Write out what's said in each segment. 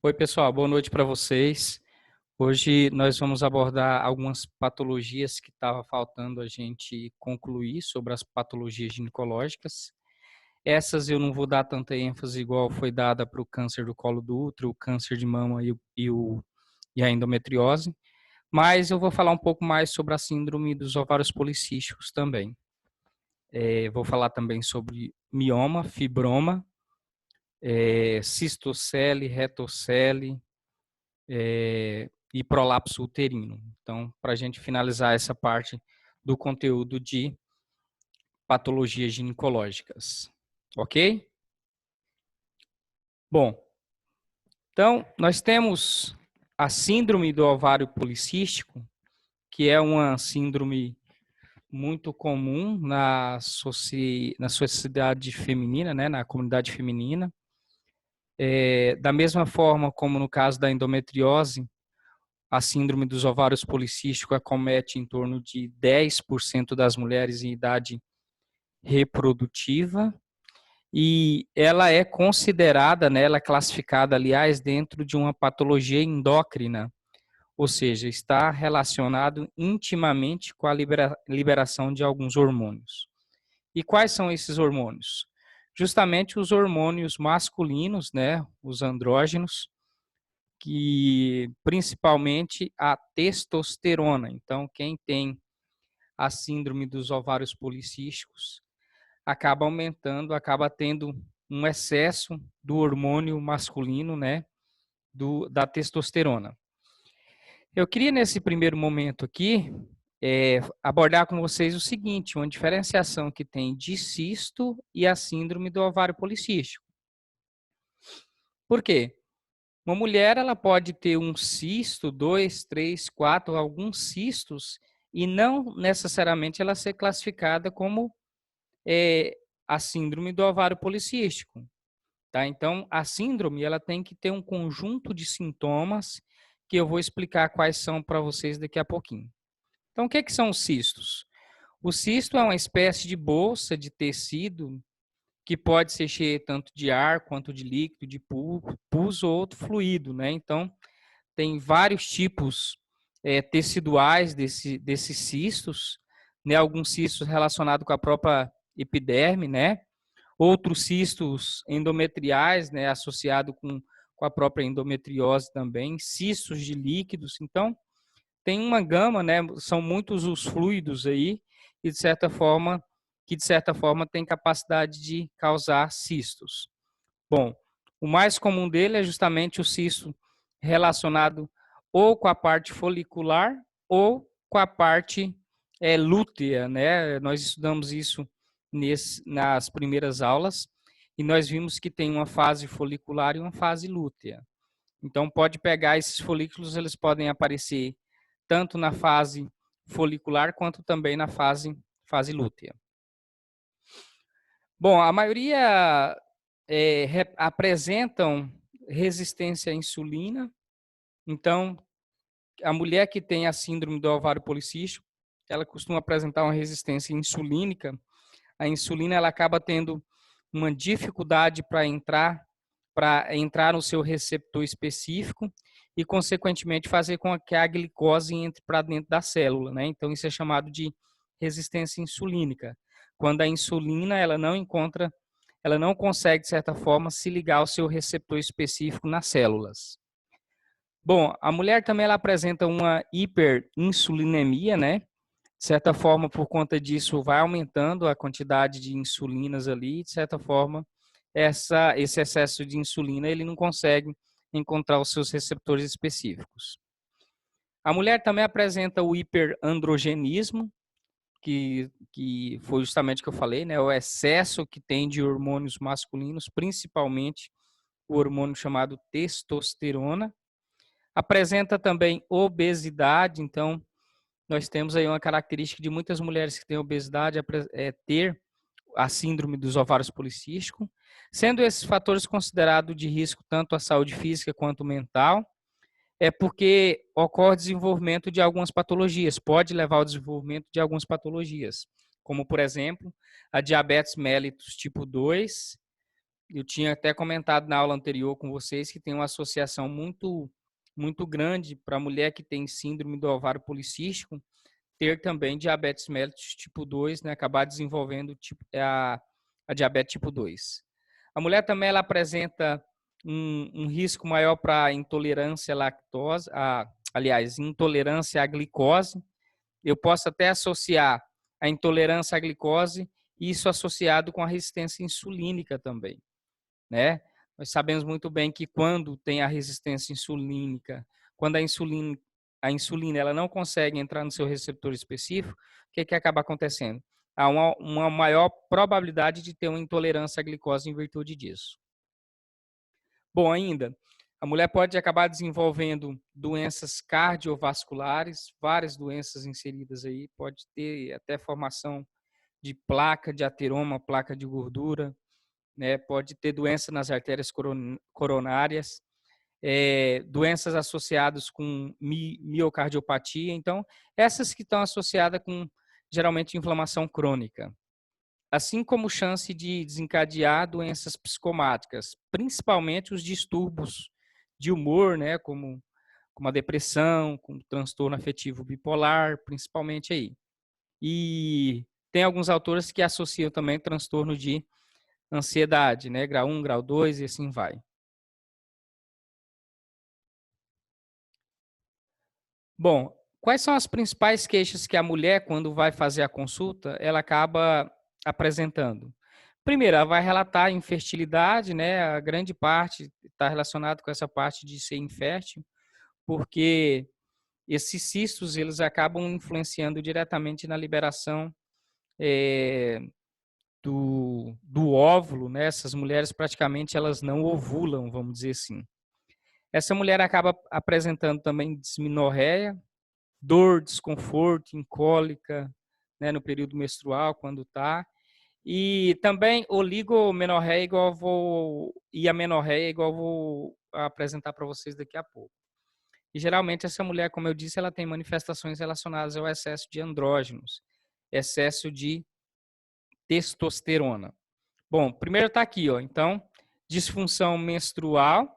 Oi, pessoal, boa noite para vocês. Hoje nós vamos abordar algumas patologias que estava faltando a gente concluir sobre as patologias ginecológicas. Essas eu não vou dar tanta ênfase igual foi dada para o câncer do colo do útero, o câncer de mama e a endometriose, mas eu vou falar um pouco mais sobre a síndrome dos ovários policísticos também. Vou falar também sobre mioma, fibroma, cistocele, retocele, e prolapso uterino. Então, para a gente finalizar essa parte do conteúdo de patologias ginecológicas. Ok? Bom, então, nós temos a síndrome do ovário policístico, que é uma síndrome muito comum na sociedade feminina, né, na comunidade feminina. Da mesma forma como no caso da endometriose, a síndrome dos ovários policísticos acomete em torno de 10% das mulheres em idade reprodutiva e ela é considerada, né, ela é classificada, aliás, dentro de uma patologia endócrina, ou seja, está relacionado intimamente com a liberação de alguns hormônios. E quais são esses hormônios? Justamente os hormônios masculinos, né, os andrógenos, que principalmente a testosterona. Então, quem tem a síndrome dos ovários policísticos acaba aumentando, acaba tendo um excesso do hormônio masculino, né, da testosterona. Eu queria, nesse primeiro momento aqui, abordar com vocês o seguinte, uma diferenciação que tem de cisto e a síndrome do ovário policístico. Por quê? Uma mulher ela pode ter um cisto, 2, 3, 4, alguns cistos, e não necessariamente ela ser classificada como a síndrome do ovário policístico. Tá? Então, a síndrome ela tem que ter um conjunto de sintomas que eu vou explicar quais são para vocês daqui a pouquinho. Então, o que são os cistos? O cisto é uma espécie de bolsa de tecido que pode ser cheia tanto de ar quanto de líquido, de pus ou outro fluido, né? Então, tem vários tipos teciduais desses cistos, né? Alguns cistos relacionados com a própria epiderme, né? Outros cistos endometriais, né? Associado com a própria endometriose também, cistos de líquidos. Então, tem uma gama, né? São muitos os fluidos aí, e de certa forma tem capacidade de causar cistos. Bom, o mais comum dele é justamente o cisto relacionado ou com a parte folicular ou com a parte lútea, né? Nós estudamos isso nas primeiras aulas e nós vimos que tem uma fase folicular e uma fase lútea. Então, pode pegar esses folículos, eles podem aparecer tanto na fase folicular quanto também na fase lútea. Bom, a maioria apresentam resistência à insulina. Então, a mulher que tem a síndrome do ovário policístico, ela costuma apresentar uma resistência insulínica. A insulina ela acaba tendo uma dificuldade para entrar no seu receptor específico e, consequentemente, fazer com que a glicose entre para dentro da célula, né? Então, isso é chamado de resistência insulínica. Quando a insulina ela não consegue, de certa forma, se ligar ao seu receptor específico nas células. Bom, a mulher também ela apresenta uma hiperinsulinemia, né? De certa forma, por conta disso, vai aumentando a quantidade de insulinas ali, de certa forma, esse excesso de insulina, ele não consegue encontrar os seus receptores específicos. A mulher também apresenta o hiperandrogenismo, que foi justamente o que eu falei, né? O excesso que tem de hormônios masculinos, principalmente o hormônio chamado testosterona. Apresenta também obesidade, então nós temos aí uma característica de muitas mulheres que têm obesidade ter a síndrome dos ovários policísticos, sendo esses fatores considerados de risco tanto à saúde física quanto mental, é porque ocorre desenvolvimento de algumas patologias, pode levar ao desenvolvimento de algumas patologias, como, por exemplo, a diabetes mellitus tipo 2, eu tinha até comentado na aula anterior com vocês que tem uma associação muito grande para a mulher que tem síndrome do ovário policístico ter também diabetes mellitus tipo 2, né, acabar desenvolvendo a diabetes tipo 2. A mulher também ela apresenta um risco maior para intolerância à lactose, aliás, intolerância à glicose. Eu posso até associar a intolerância à glicose, isso associado com a resistência insulínica também, né? Nós sabemos muito bem que quando tem a resistência insulínica, quando a insulina ela não consegue entrar no seu receptor específico, o que acaba acontecendo? Há uma maior probabilidade de ter uma intolerância à glicose em virtude disso. Bom, ainda, a mulher pode acabar desenvolvendo doenças cardiovasculares, várias doenças inseridas aí, pode ter até formação de placa de ateroma, placa de gordura, né? Pode ter doença nas artérias coronárias, doenças associadas com miocardiopatia. Então, essas que estão associadas com, geralmente, inflamação crônica. Assim como chance de desencadear doenças psicomáticas, principalmente os distúrbios de humor, né? Como a depressão, como transtorno afetivo bipolar, principalmente aí. E tem alguns autores que associam também transtorno de ansiedade, né? Grau 1, grau 2 e assim vai. Bom, quais são as principais queixas que a mulher, quando vai fazer a consulta, ela acaba apresentando? Primeiro, ela vai relatar infertilidade, né? A grande parte está relacionada com essa parte de ser infértil, porque esses cistos eles acabam influenciando diretamente na liberação do óvulo, né? Essas mulheres praticamente elas não ovulam, vamos dizer assim. Essa mulher acaba apresentando também dismenorreia, dor, desconforto, cólica, né, no período menstrual, quando está. E também oligomenorreia e amenorreia, igual vou apresentar para vocês daqui a pouco. E geralmente essa mulher, como eu disse, ela tem manifestações relacionadas ao excesso de andrógenos, excesso de testosterona. Bom, primeiro está aqui, ó. Então, disfunção menstrual,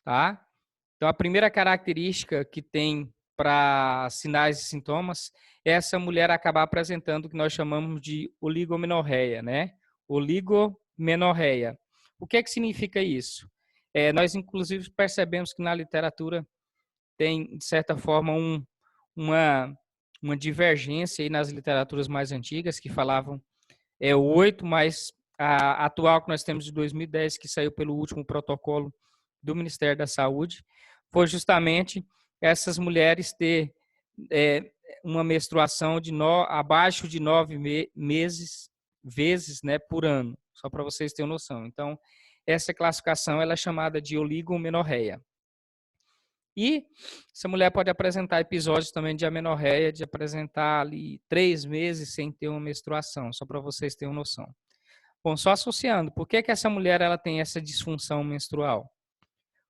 tá? Então, a primeira característica que tem para sinais e sintomas é essa mulher acabar apresentando o que nós chamamos de oligomenorreia, né? Oligomenorreia. O que é que significa isso? Nós, inclusive, percebemos que na literatura tem, de certa forma, uma, uma divergência aí nas literaturas mais antigas que falavam 8, mas a atual que nós temos de 2010, que saiu pelo último protocolo do Ministério da Saúde, foi justamente essas mulheres ter uma menstruação abaixo de 9 vezes, né, por ano, só para vocês terem noção. Então, essa classificação ela é chamada de oligomenorreia. E essa mulher pode apresentar episódios também de amenorreia, de apresentar ali 3 meses sem ter uma menstruação, só para vocês terem noção. Bom, só associando, por que essa mulher ela tem essa disfunção menstrual?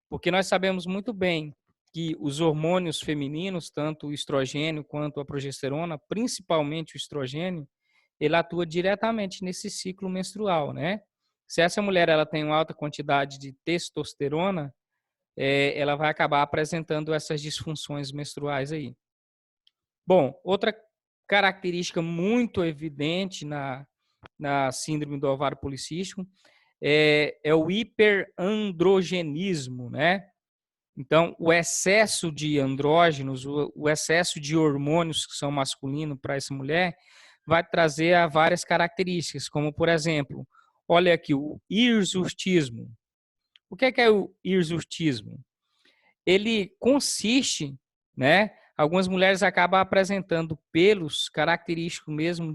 Porque nós sabemos muito bem que os hormônios femininos, tanto o estrogênio quanto a progesterona, principalmente o estrogênio, ele atua diretamente nesse ciclo menstrual, né? Se essa mulher ela tem uma alta quantidade de testosterona, ela vai acabar apresentando essas disfunções menstruais aí. Bom, outra característica muito evidente na síndrome do ovário policístico é o hiperandrogenismo, né? Então, o excesso de andrógenos, o excesso de hormônios que são masculinos para essa mulher, vai trazer a várias características, como, por exemplo, olha aqui, o hirsutismo. O que é o hirsutismo? Ele consiste, né? Algumas mulheres acabam apresentando pelos característicos mesmo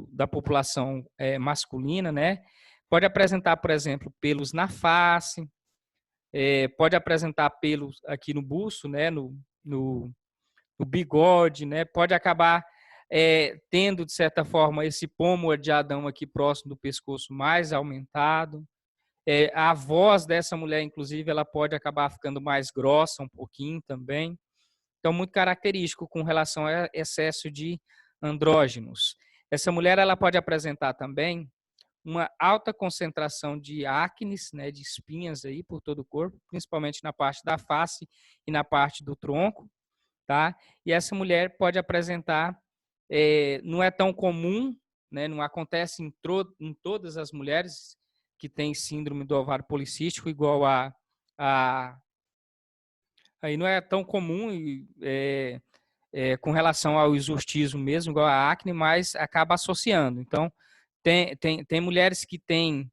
da população masculina, né? Pode apresentar, por exemplo, pelos na face, pode apresentar pelos aqui no buço, né? No bigode, né? Pode acabar tendo, de certa forma, esse pomo de Adão aqui próximo do pescoço mais aumentado. A voz dessa mulher, inclusive, ela pode acabar ficando mais grossa um pouquinho também. Então, muito característico com relação a excesso de andrógenos. Essa mulher ela pode apresentar também uma alta concentração de acnes, né, de espinhas aí por todo o corpo, principalmente na parte da face e na parte do tronco, tá? E essa mulher pode apresentar, não é tão comum, né, não acontece em todas as mulheres que têm síndrome do ovário policístico, igual a aí não é tão comum com relação ao exortismo mesmo, igual a acne, mas acaba associando. Então, tem mulheres que têm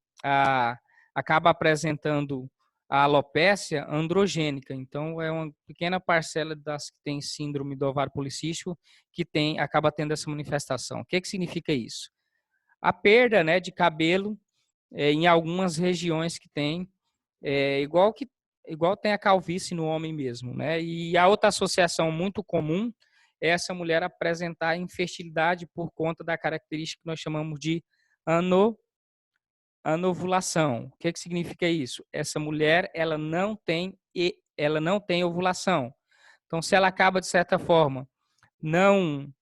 acaba apresentando a alopécia androgênica. Então, é uma pequena parcela das que tem síndrome do ovário policístico que acaba tendo essa manifestação. O que significa isso? A perda, né, de cabelo em algumas regiões que tem, igual tem a calvície no homem mesmo, né? E a outra associação muito comum é essa mulher apresentar infertilidade por conta da característica que nós chamamos de anovulação. O que significa isso? Essa mulher, ela não tem ovulação. Então, se ela acaba de certa forma não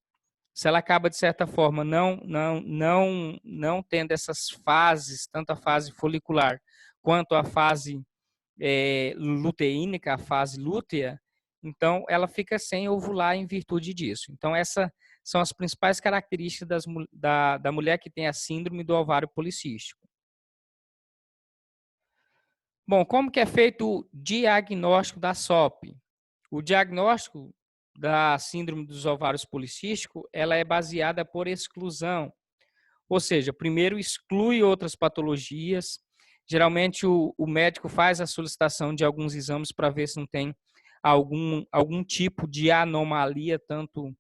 se ela acaba de certa forma não tendo essas fases, tanto a fase folicular quanto a fase luteínica, a fase lútea, então ela fica sem ovular em virtude disso. Então essas são as principais características da mulher que tem a síndrome do ovário policístico. Bom, como que é feito o diagnóstico da SOP? O diagnóstico da síndrome dos ovários policísticos, ela é baseada por exclusão. Ou seja, primeiro exclui outras patologias. Geralmente o médico faz a solicitação de alguns exames para ver se não tem algum tipo de anomalia, tanto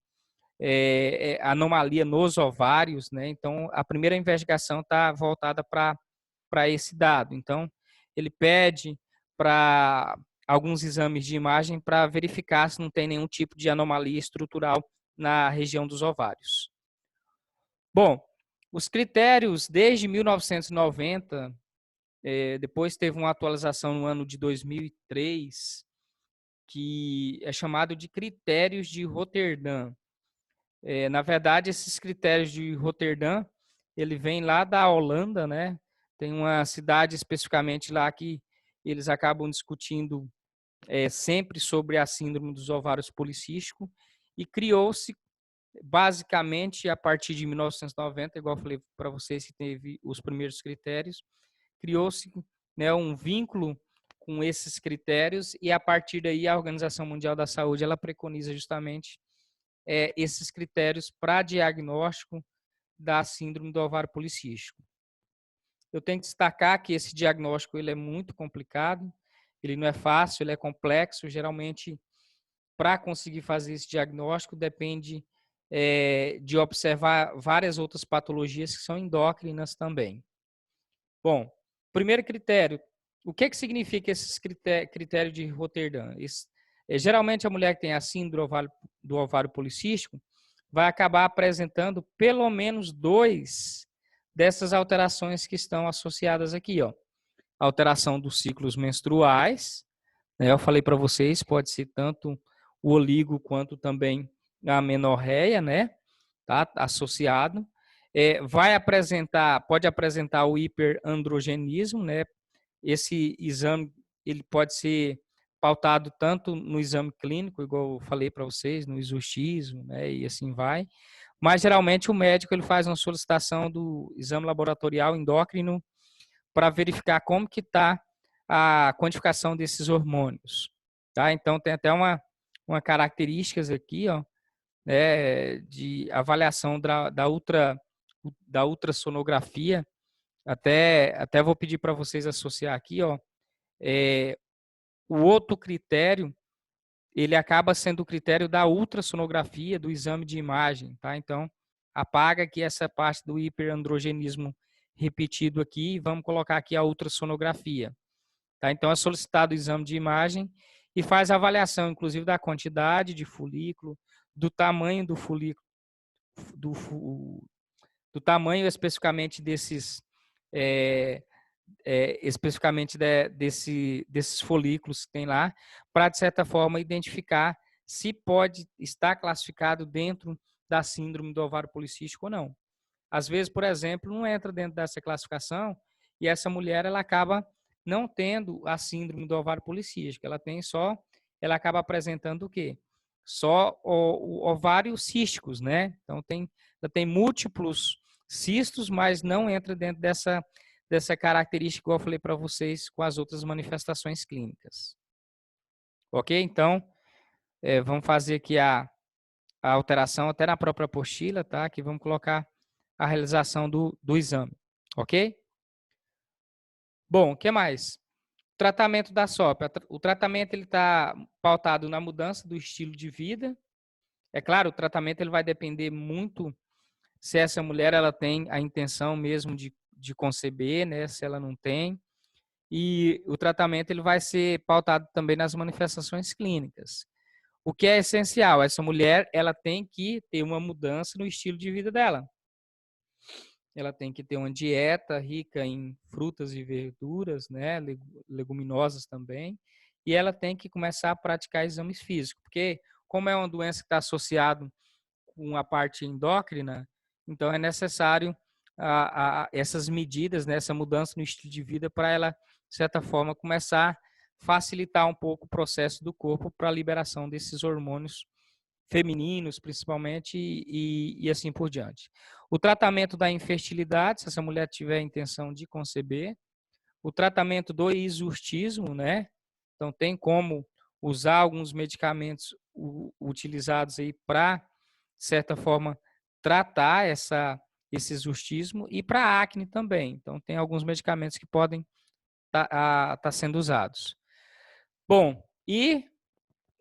anomalia nos ovários, né? Então, a primeira investigação está voltada para esse dado. Então, ele pede para alguns exames de imagem para verificar se não tem nenhum tipo de anomalia estrutural na região dos ovários. Bom, os critérios desde 1990, depois teve uma atualização no ano de 2003, que é chamado de critérios de Roterdã. Na verdade, esses critérios de Roterdã, ele vem lá da Holanda, né? Tem uma cidade especificamente lá que eles acabam discutindo sempre sobre a síndrome dos ovários policísticos e criou-se basicamente a partir de 1990, igual eu falei para vocês que teve os primeiros critérios, criou-se, né, um vínculo com esses critérios e a partir daí a Organização Mundial da Saúde ela preconiza justamente esses critérios para diagnóstico da síndrome do ovário policístico. Eu tenho que destacar que esse diagnóstico ele é muito complicado, ele não é fácil, ele é complexo. Geralmente, para conseguir fazer esse diagnóstico, depende de observar várias outras patologias que são endócrinas também. Bom, primeiro critério, o que significa esses critérios de Roterdã? Geralmente, a mulher que tem a síndrome do ovário policístico vai acabar apresentando pelo menos 2 dessas alterações que estão associadas aqui, ó. Alteração dos ciclos menstruais, né? Eu falei para vocês, pode ser tanto o oligo quanto também a amenorreia, né? Tá associado. Pode apresentar o hiperandrogenismo, né? Esse exame ele pode ser pautado tanto no exame clínico, igual eu falei para vocês, no exorcismo, né? E assim vai. Mas geralmente o médico ele faz uma solicitação do exame laboratorial endócrino para verificar como que está a quantificação desses hormônios, tá? Então tem até uma características aqui, ó, né, de avaliação da ultrassonografia. Até vou pedir para vocês associar aqui, ó, o outro critério ele acaba sendo o critério da ultrassonografia, do exame de imagem, tá? Então, apaga aqui essa parte do hiperandrogenismo repetido aqui e vamos colocar aqui a ultrassonografia, tá? Então, é solicitado o exame de imagem e faz a avaliação, inclusive, da quantidade de folículo, do tamanho do folículo, do tamanho especificamente desses desses folículos que tem lá, para, de certa forma, identificar se pode estar classificado dentro da síndrome do ovário policístico ou não. Às vezes, por exemplo, não entra dentro dessa classificação e essa mulher ela acaba não tendo a síndrome do ovário policístico. Ela acaba apresentando o quê? Só o ovário císticos, né? Então ela tem múltiplos cistos, mas não entra dentro dessa característica que eu falei para vocês com as outras manifestações clínicas. Ok? Então, vamos fazer aqui a alteração até na própria apostila, tá? Aqui vamos colocar a realização do exame, ok? Bom, o que mais? Tratamento da SOP. O tratamento ele está pautado na mudança do estilo de vida. É claro, o tratamento ele vai depender muito se essa mulher ela tem a intenção mesmo de conceber, né? Se ela não tem. E o tratamento ele vai ser pautado também nas manifestações clínicas. O que é essencial? Essa mulher ela tem que ter uma mudança no estilo de vida dela. Ela tem que ter uma dieta rica em frutas e verduras, né, leguminosas também, e ela tem que começar a praticar exames físicos, porque como é uma doença que está associada com a parte endócrina, então é necessário essas medidas, né, essa mudança no estilo de vida para ela, de certa forma, começar a facilitar um pouco o processo do corpo para a liberação desses hormônios femininos, principalmente, e assim por diante. O tratamento da infertilidade, se essa mulher tiver a intenção de conceber. O tratamento do exortismo, né? Então, tem como usar alguns medicamentos utilizados aí para, de certa forma, tratar esse exortismo e para a acne também. Então, tem alguns medicamentos que podem tá sendo usados. Bom, e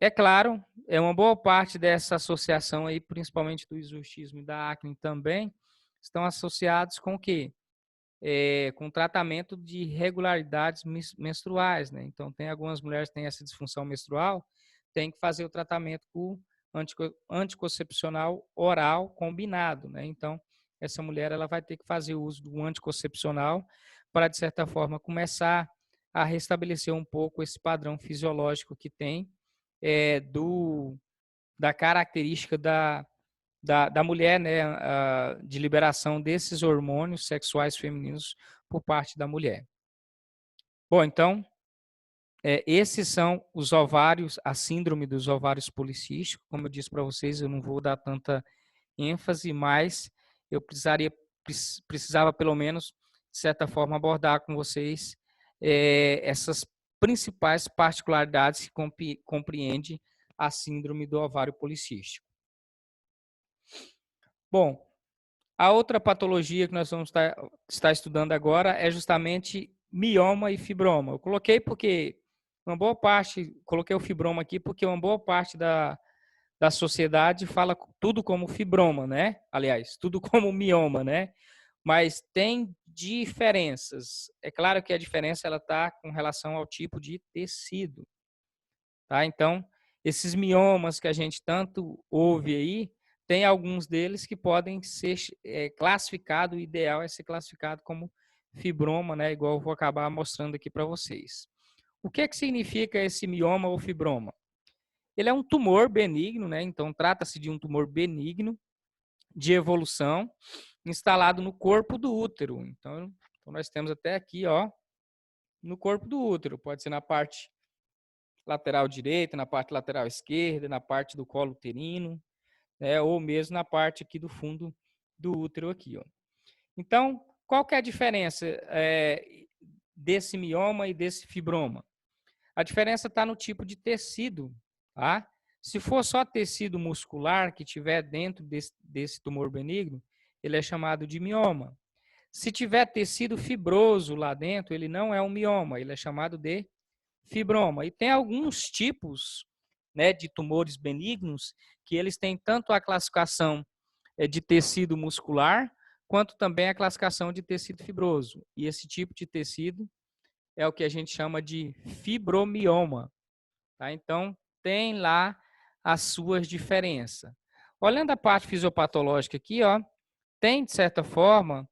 é claro, é uma boa parte dessa associação aí, principalmente do exortismo e da acne também, estão associados com o quê? Com tratamento de irregularidades menstruais, né? Então, tem algumas mulheres que têm essa disfunção menstrual, tem que fazer o tratamento com anticoncepcional oral combinado, né? Então, essa mulher ela vai ter que fazer o uso do anticoncepcional para, de certa forma, começar a restabelecer um pouco esse padrão fisiológico que tem da característica da mulher, né, de liberação desses hormônios sexuais femininos por parte da mulher. Bom, então, esses são os ovários, a síndrome dos ovários policísticos. Como eu disse para vocês, eu não vou dar tanta ênfase, mas eu precisava pelo menos, de certa forma, abordar com vocês essas principais particularidades que compreende a síndrome do ovário policístico. Bom, a outra patologia que nós vamos estar estudando agora é justamente mioma e fibroma. Eu coloquei coloquei o fibroma aqui porque uma boa parte da sociedade fala tudo como fibroma, né? Aliás, tudo como mioma, né? Mas tem diferenças. É claro que a diferença ela está com relação ao tipo de tecido, tá? Então, esses miomas que a gente tanto ouve aí, tem alguns deles que podem ser classificados, o ideal é ser classificado como fibroma, né? Igual eu vou acabar mostrando aqui para vocês. O que significa esse mioma ou fibroma? Ele é um tumor benigno, né? Então, trata-se de um tumor benigno de evolução instalado no corpo do útero. Então nós temos até aqui, ó, no corpo do útero. Pode ser na parte lateral direita, na parte lateral esquerda, na parte do colo uterino, né, ou mesmo na parte aqui do fundo do útero aqui, ó. Então, qual que é a diferença desse mioma e desse fibroma? A diferença está no tipo de tecido, tá? Se for só tecido muscular que tiver dentro desse tumor benigno, ele é chamado de mioma. Se tiver tecido fibroso lá dentro, ele não é um mioma, ele é chamado de fibroma. E tem alguns tipos, né, de tumores benignos que eles têm tanto a classificação de tecido muscular, quanto também a classificação de tecido fibroso. E esse tipo de tecido é o que a gente chama de fibromioma. Tá? Então, tem lá as suas diferenças. Olhando a parte fisiopatológica aqui, ó, tem, de certa forma,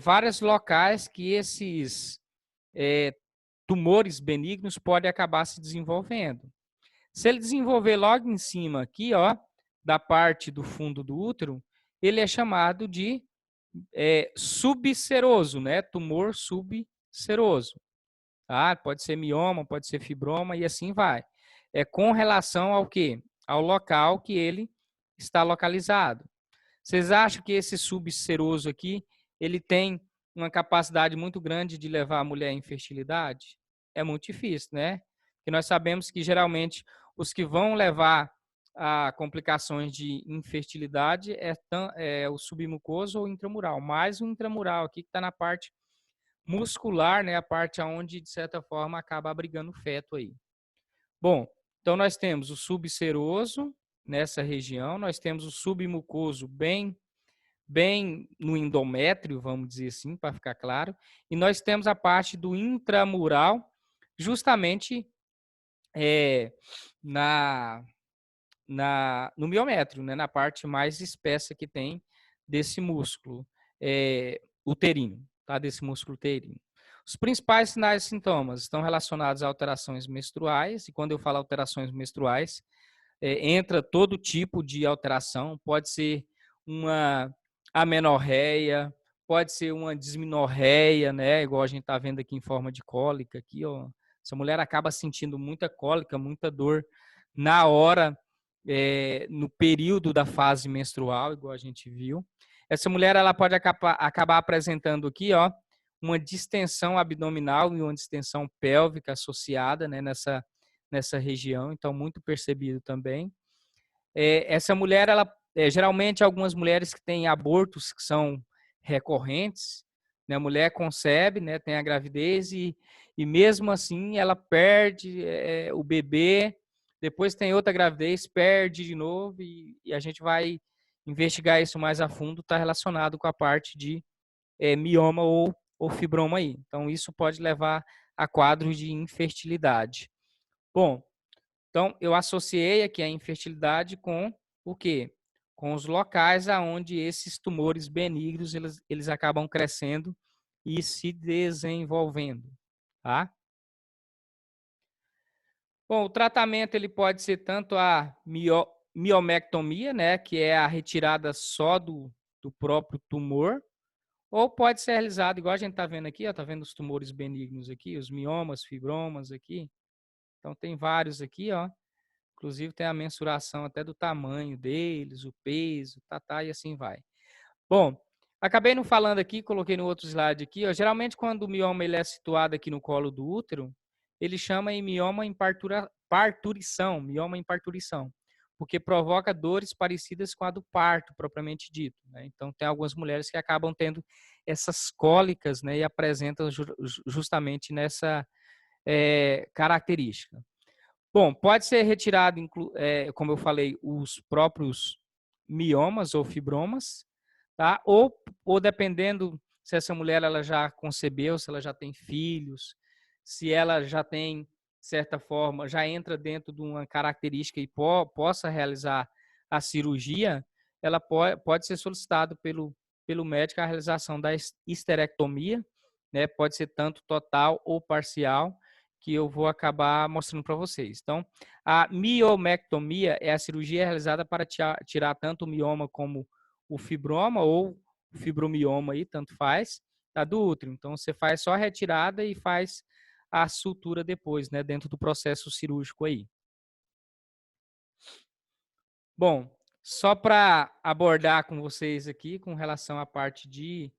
vários locais que esses tumores benignos podem acabar se desenvolvendo. Se ele desenvolver logo em cima aqui, ó, da parte do fundo do útero, ele é chamado de subseroso, né? Tumor subseroso. Tá? Pode ser mioma, pode ser fibroma e assim vai. É com relação ao quê? Ao local que ele está localizado. Vocês acham que esse subseroso aqui, ele tem uma capacidade muito grande de levar a mulher à infertilidade? É muito difícil, né? Porque nós sabemos que geralmente os que vão levar a complicações de infertilidade é o submucoso ou intramural, mais o intramural aqui que está na parte muscular, né? A parte onde, de certa forma, acaba abrigando o feto aí. Bom, então nós temos o subseroso nessa região, nós temos o submucoso bem no endométrio, vamos dizer assim, para ficar claro, e nós temos a parte do intramural, justamente na no miométrio, né, na parte mais espessa que tem desse músculo uterino, tá? Desse músculo uterino. Os principais sinais e sintomas estão relacionados a alterações menstruais, e quando eu falo alterações menstruais, entra todo tipo de alteração, pode ser uma amenorreia, pode ser uma dismenorreia, né? Igual a gente está vendo aqui em forma de cólica, aqui, ó. Essa mulher acaba sentindo muita cólica, muita dor na hora, no período da fase menstrual, igual a gente viu. Essa mulher ela pode acabar apresentando aqui, ó, uma distensão abdominal e uma distensão pélvica associada, né, nessa região, então muito percebido também. Essa mulher, ela geralmente algumas mulheres que têm abortos que são recorrentes, né, a mulher concebe, né, tem a gravidez e mesmo assim ela perde o bebê, depois tem outra gravidez, perde de novo e a gente vai investigar isso mais a fundo, está relacionado com a parte de mioma ou fibroma aí. Então isso pode levar a quadros de infertilidade. Bom, então eu associei aqui a infertilidade com o quê? Com os locais aonde esses tumores benignos eles acabam crescendo e se desenvolvendo, tá? Bom, o tratamento ele pode ser tanto a miomectomia, né, que é a retirada só do próprio tumor, ou pode ser realizado, igual a gente está vendo aqui, ó, tá vendo os tumores benignos aqui, os miomas, fibromas aqui. Então tem vários aqui, ó. Inclusive tem a mensuração até do tamanho deles, o peso, e assim vai. Bom, acabei não falando aqui, coloquei no outro slide aqui, ó. Geralmente quando o mioma ele é situado aqui no colo do útero, ele chama em mioma em parturição, mioma em parturição, porque provoca dores parecidas com a do parto, propriamente dito, né? Então tem algumas mulheres que acabam tendo essas cólicas, né, e apresentam justamente nessa característica. Bom, pode ser retirado, como eu falei, os próprios miomas ou fibromas, tá? Ou dependendo se essa mulher ela já concebeu, se ela já tem filhos, se ela já tem, de certa forma, já entra dentro de uma característica e possa realizar a cirurgia, ela pode ser solicitado pelo médico a realização da histerectomia, né? Pode ser tanto total ou parcial, que eu vou acabar mostrando para vocês. Então, a miomectomia é a cirurgia realizada para tirar tanto o mioma como o fibroma ou o fibromioma aí, tanto faz, tá, do útero. Então, você faz só a retirada e faz a sutura depois, né, dentro do processo cirúrgico aí. Bom, só para abordar com vocês aqui com relação à parte de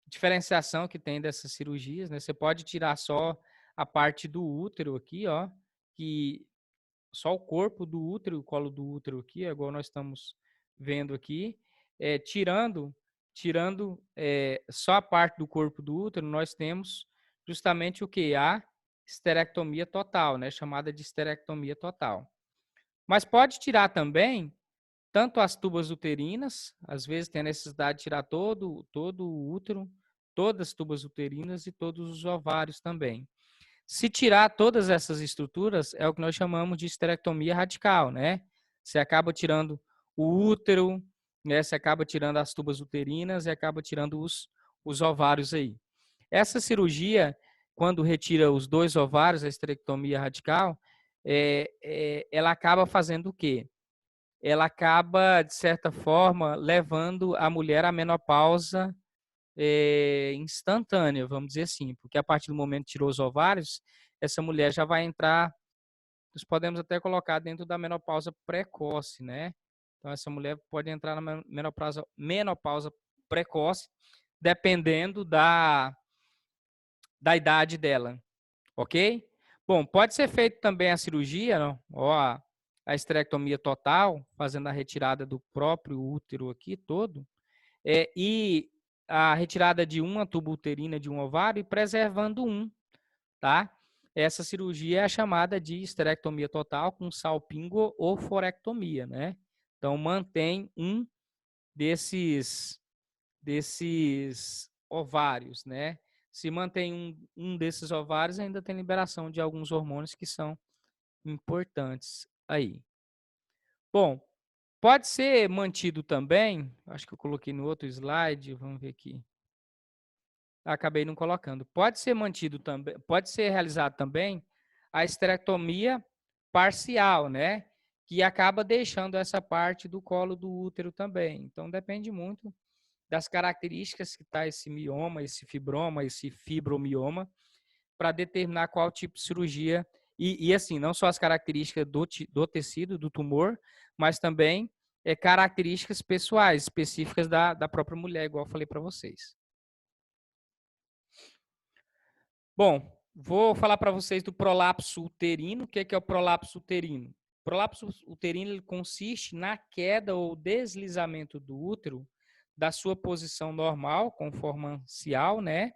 diferenciação que tem dessas cirurgias, né? Você pode tirar só a parte do útero aqui, ó, que só o corpo do útero, o colo do útero aqui, igual nós estamos vendo aqui, tirando só a parte do corpo do útero, nós temos justamente o que? A histerectomia total, né? Chamada de histerectomia total. Mas pode tirar também tanto as tubas uterinas, às vezes tem a necessidade de tirar todo o útero, todas as tubas uterinas e todos os ovários também. Se tirar todas essas estruturas, é o que nós chamamos de histerectomia radical, né? Você acaba tirando o útero, né? Você acaba tirando as tubas uterinas e acaba tirando os ovários aí. Essa cirurgia, quando retira os 2 ovários, a histerectomia radical, ela acaba fazendo o quê? ela acaba, de certa forma, levando a mulher à menopausa instantânea, vamos dizer assim, porque a partir do momento que tirou os ovários, essa mulher já vai entrar, nós podemos até colocar dentro da menopausa precoce, né? Então, essa mulher pode entrar na menopausa precoce, dependendo da idade dela, ok? Bom, pode ser feito também a cirurgia, não? Ó, a esterectomia total, fazendo a retirada do próprio útero aqui todo, e a retirada de uma tuba uterina de um ovário e preservando um, tá? Essa cirurgia é chamada de esterectomia total com salpingo ou forectomia, né? Então, mantém um desses ovários, né? Se mantém um desses ovários, ainda tem liberação de alguns hormônios que são importantes aí. Bom, pode ser mantido também, acho que eu coloquei no outro slide, vamos ver aqui. Acabei não colocando. Pode ser mantido também, pode ser realizado também a esterectomia parcial, né? Que acaba deixando essa parte do colo do útero também. Então depende muito das características que está esse mioma, esse fibroma, esse fibromioma, para determinar qual tipo de cirurgia. E assim, não só as características do tecido, do tumor, mas também características pessoais, específicas da própria mulher, igual eu falei para vocês. Bom, vou falar para vocês do prolapso uterino. O que é o prolapso uterino? O prolapso uterino ele consiste na queda ou deslizamento do útero da sua posição normal, conformancial, né,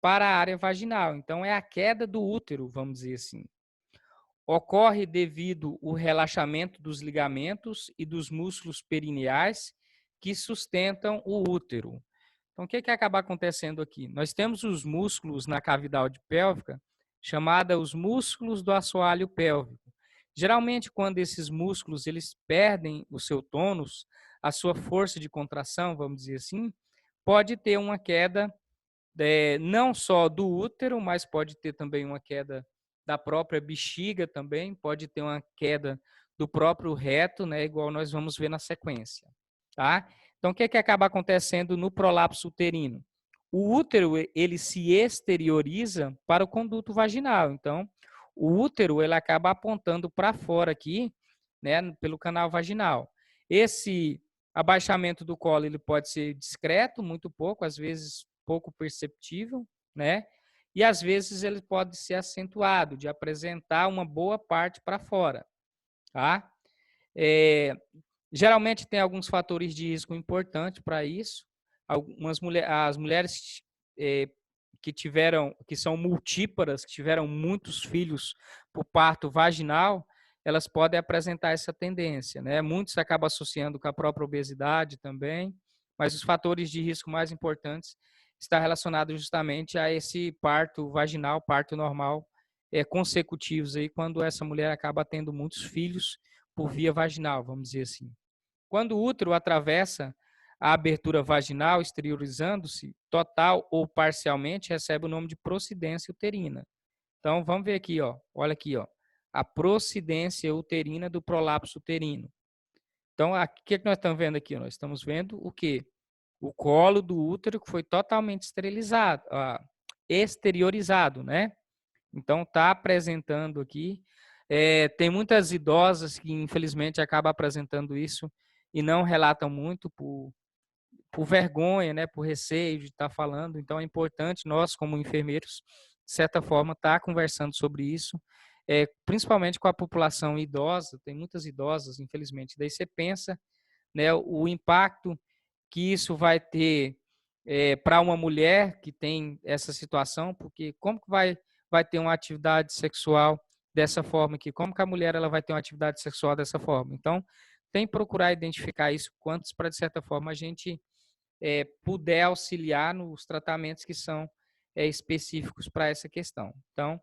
para a área vaginal. Então, é a queda do útero, vamos dizer assim. Ocorre devido ao relaxamento dos ligamentos e dos músculos perineais que sustentam o útero. Então, o que acaba acontecendo aqui? Nós temos os músculos na cavidade pélvica, chamada os músculos do assoalho pélvico. Geralmente, quando esses músculos eles perdem o seu tônus, a sua força de contração, vamos dizer assim, pode ter uma queda não só do útero, mas pode ter também uma queda da própria bexiga também, pode ter uma queda do próprio reto, né, igual nós vamos ver na sequência, tá? Então, o que acaba acontecendo no prolapso uterino? O útero, ele se exterioriza para o conduto vaginal. Então, o útero, ele acaba apontando para fora aqui, né, pelo canal vaginal. Esse abaixamento do colo, ele pode ser discreto, muito pouco, às vezes pouco perceptível, né? E às vezes ele pode ser acentuado, de apresentar uma boa parte para fora, tá? Geralmente tem alguns fatores de risco importantes para isso. As mulheres que são multíparas, que tiveram muitos filhos por parto vaginal, elas podem apresentar essa tendência, né? Muitos acabam associando com a própria obesidade também, mas os fatores de risco mais importantes estão relacionados justamente a esse parto vaginal, parto normal, consecutivos aí, quando essa mulher acaba tendo muitos filhos por via vaginal, vamos dizer assim. Quando o útero atravessa a abertura vaginal, exteriorizando-se, total ou parcialmente, recebe o nome de procidência uterina. Então, vamos ver aqui, ó. Olha aqui, ó. A procidência uterina do prolapso uterino. Então, o que nós estamos vendo aqui? Nós estamos vendo o quê? O colo do útero que foi totalmente esterilizado, exteriorizado, né? Então, está apresentando aqui. Tem muitas idosas que, infelizmente, acabam apresentando isso e não relatam muito por vergonha, né, por receio de estar falando. Então, é importante nós, como enfermeiros, de certa forma, estar conversando sobre isso, principalmente com a população idosa. Tem muitas idosas, infelizmente. Daí você pensa, né, o impacto que isso vai ter para uma mulher que tem essa situação, porque como que vai ter uma atividade sexual dessa forma aqui? Como que a mulher ela vai ter uma atividade sexual dessa forma? Então, tem que procurar identificar isso quantos para, de certa forma, a gente puder auxiliar nos tratamentos que são específicos para essa questão. Então,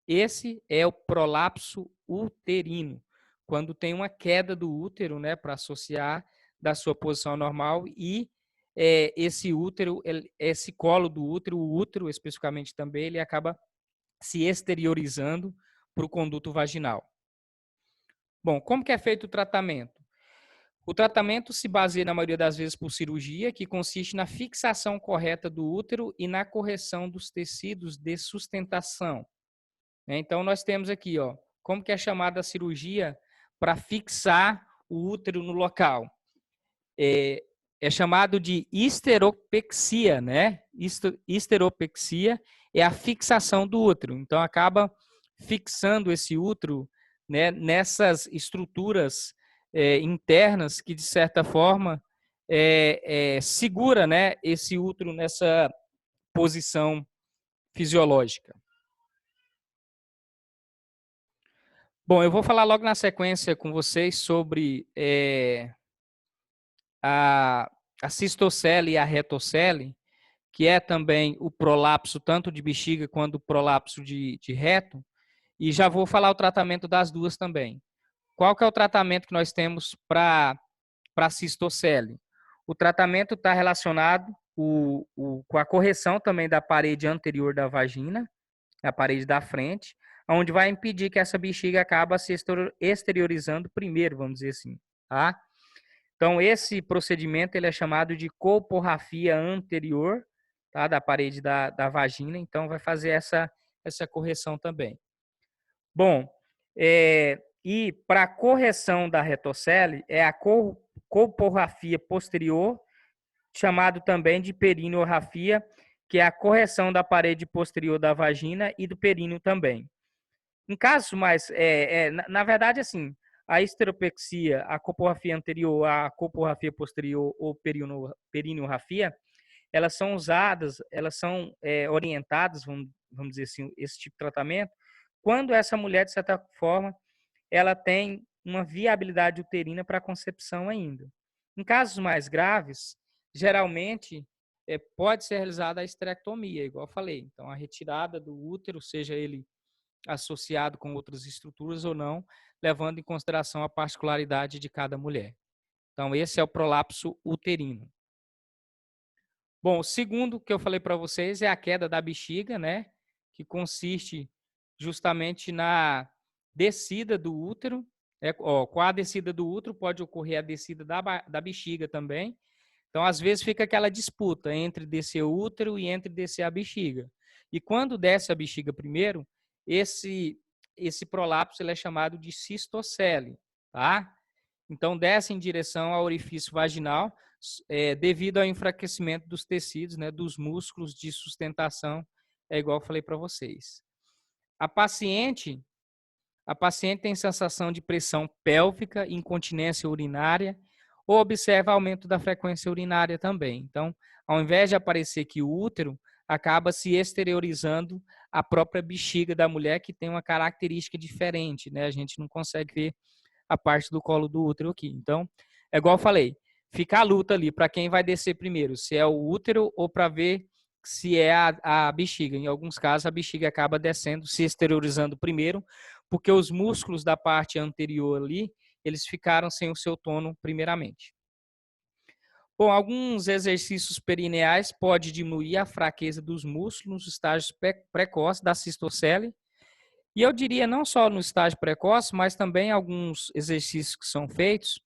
esse é o prolapso uterino, quando tem uma queda do útero, né, para associar da sua posição normal e esse útero, esse colo do útero, o útero especificamente também, ele acaba se exteriorizando para o conduto vaginal. Bom, como que é feito o tratamento? O tratamento se baseia, na maioria das vezes, por cirurgia, que consiste na fixação correta do útero e na correção dos tecidos de sustentação. Então, nós temos aqui, ó, como que é chamada a cirurgia para fixar o útero no local. É chamado de histeropexia, né? Histeropexia é a fixação do útero. Então, acaba fixando esse útero, né, nessas estruturas internas que, de certa forma, segura, né, esse útero nessa posição fisiológica. Bom, eu vou falar logo na sequência com vocês sobre a cistocele e a retocele, que é também o prolapso tanto de bexiga quanto o prolapso de reto, e já vou falar o tratamento das duas também. Qual que é o tratamento que nós temos para a cistocele? O tratamento está relacionado com a correção também da parede anterior da vagina, a parede da frente, onde vai impedir que essa bexiga acaba se exteriorizando primeiro, vamos dizer assim, tá? Então, esse procedimento ele é chamado de colporrafia anterior, tá, da parede da vagina, então vai fazer essa correção também. Bom, e para a correção da retocele é a colporrafia posterior, chamado também de perineorrafia, que é a correção da parede posterior da vagina e do períneo também. Em casos mais, na verdade, assim, a histeropexia, a colporrafia anterior, a colporrafia posterior ou perineorrafia, elas são usadas, elas são orientadas, vamos dizer assim, esse tipo de tratamento, quando essa mulher, de certa forma, ela tem uma viabilidade uterina para a concepção ainda. Em casos mais graves, geralmente, pode ser realizada a esterectomia, igual eu falei. Então, a retirada do útero, seja ele associado com outras estruturas ou não, levando em consideração a particularidade de cada mulher. Então, esse é o prolapso uterino. Bom, o segundo que eu falei para vocês é a queda da bexiga, né? Que consiste justamente na descida do útero. Com a descida do útero pode ocorrer a descida da bexiga também. Então, às vezes, fica aquela disputa entre descer o útero e entre descer a bexiga. E quando desce a bexiga primeiro, esse prolapso ele é chamado de cistocele, tá? Então, desce em direção ao orifício vaginal, devido ao enfraquecimento dos tecidos, né, dos músculos de sustentação, igual eu falei para vocês. A paciente tem sensação de pressão pélvica, incontinência urinária, ou observa aumento da frequência urinária também. Então, ao invés de aparecer que o útero, acaba se exteriorizando a própria bexiga da mulher, que tem uma característica diferente, né? A gente não consegue ver a parte do colo do útero aqui. Então, é igual eu falei, fica a luta ali para quem vai descer primeiro, se é o útero ou para ver se é a bexiga. Em alguns casos, a bexiga acaba descendo, se exteriorizando primeiro, porque os músculos da parte anterior ali, eles ficaram sem o seu tono primeiramente. Bom, alguns exercícios perineais podem diminuir a fraqueza dos músculos nos estágios precoces da cistocele. E eu diria não só no estágio precoce, mas também alguns exercícios que são feitos.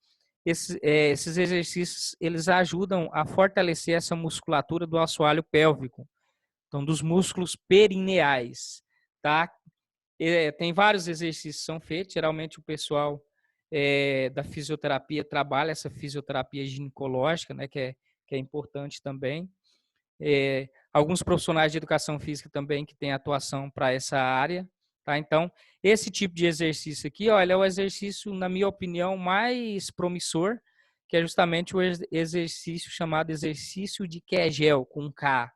Esses exercícios eles ajudam a fortalecer essa musculatura do assoalho pélvico, então dos músculos perineais, tá? Tem vários exercícios que são feitos. Geralmente o pessoal da fisioterapia trabalha essa fisioterapia ginecológica, né, que é importante também. Alguns profissionais de educação física também que têm atuação para essa área, tá? Então, esse tipo de exercício aqui, ó, ele é o exercício, na minha opinião, mais promissor, que é justamente o exercício chamado exercício de Kegel, com K,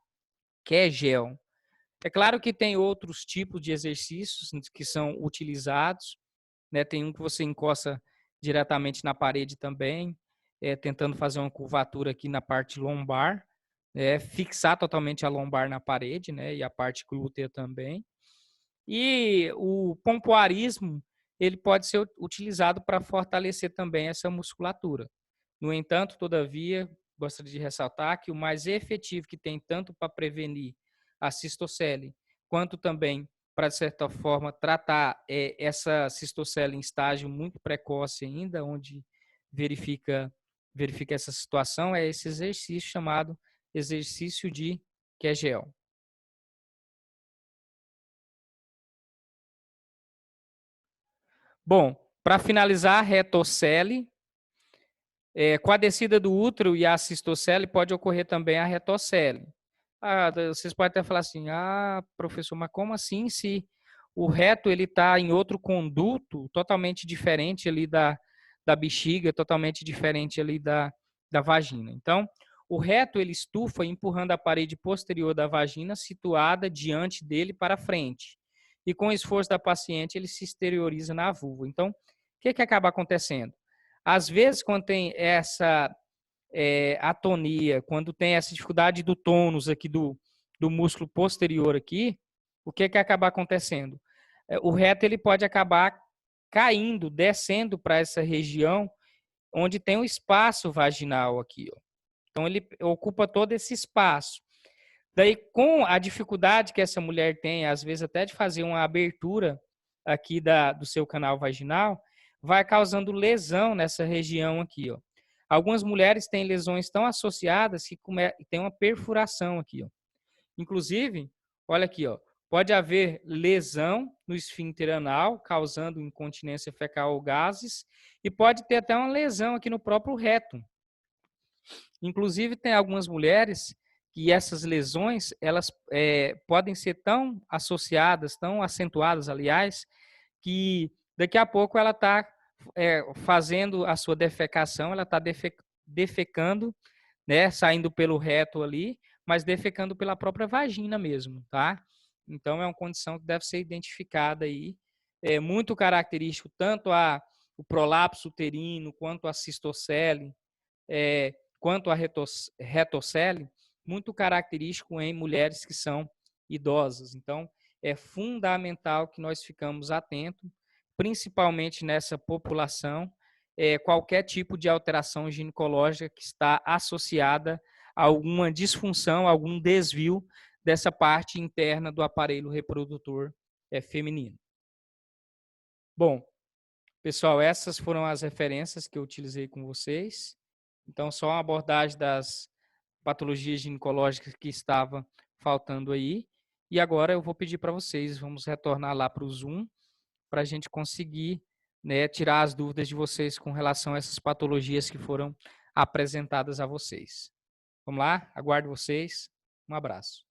Kegel. É claro que tem outros tipos de exercícios que são utilizados, né? Tem um que você encosta diretamente na parede também, tentando fazer uma curvatura aqui na parte lombar, fixar totalmente a lombar na parede, né? E a parte glútea também. E o pompoarismo, ele pode ser utilizado para fortalecer também essa musculatura. No entanto, todavia, gostaria de ressaltar que o mais efetivo que tem tanto para prevenir a cistocele, quanto também para, de certa forma, tratar essa cistocele em estágio muito precoce ainda, onde verifica essa situação é esse exercício chamado exercício de Kegel. Bom, para finalizar, a retocele, com a descida do útero e a cistocele pode ocorrer também a retocele. Vocês podem até falar assim, professor, mas como assim se o reto ele está em outro conduto totalmente diferente ali da bexiga, totalmente diferente ali da vagina? Então, o reto ele estufa empurrando a parede posterior da vagina situada diante dele para frente. E com o esforço da paciente, ele se exterioriza na vulva. Então, o que acaba acontecendo? Às vezes, quando tem essa atonia, quando tem essa dificuldade do tônus aqui do músculo posterior aqui, o que acaba acontecendo? O reto ele pode acabar caindo, descendo para essa região onde tem o espaço vaginal aqui, ó. Então ele ocupa todo esse espaço. Daí, com a dificuldade que essa mulher tem, às vezes até de fazer uma abertura aqui do seu canal vaginal, vai causando lesão nessa região aqui, ó. Algumas mulheres têm lesões tão associadas que tem uma perfuração aqui, ó. Inclusive, olha aqui, ó, pode haver lesão no esfíncter anal, causando incontinência fecal ou gases, e pode ter até uma lesão aqui no próprio reto. Inclusive, tem algumas mulheres que essas lesões elas podem ser tão associadas, tão acentuadas, aliás, que daqui a pouco ela está fazendo a sua defecação, ela está defecando, né, saindo pelo reto ali, mas defecando pela própria vagina mesmo, tá? Então é uma condição que deve ser identificada aí, é muito característico tanto o prolapso uterino quanto a cistocele, quanto a retocele, muito característico em mulheres que são idosas. Então, é fundamental que nós ficamos atentos, principalmente nessa população, qualquer tipo de alteração ginecológica que está associada a alguma disfunção, algum desvio dessa parte interna do aparelho reprodutor feminino. Bom, pessoal, essas foram as referências que eu utilizei com vocês. Então, só uma abordagem das patologias ginecológicas que estava faltando aí. E agora eu vou pedir para vocês, vamos retornar lá para o Zoom, para a gente conseguir, né, tirar as dúvidas de vocês com relação a essas patologias que foram apresentadas a vocês. Vamos lá? Aguardo vocês. Um abraço.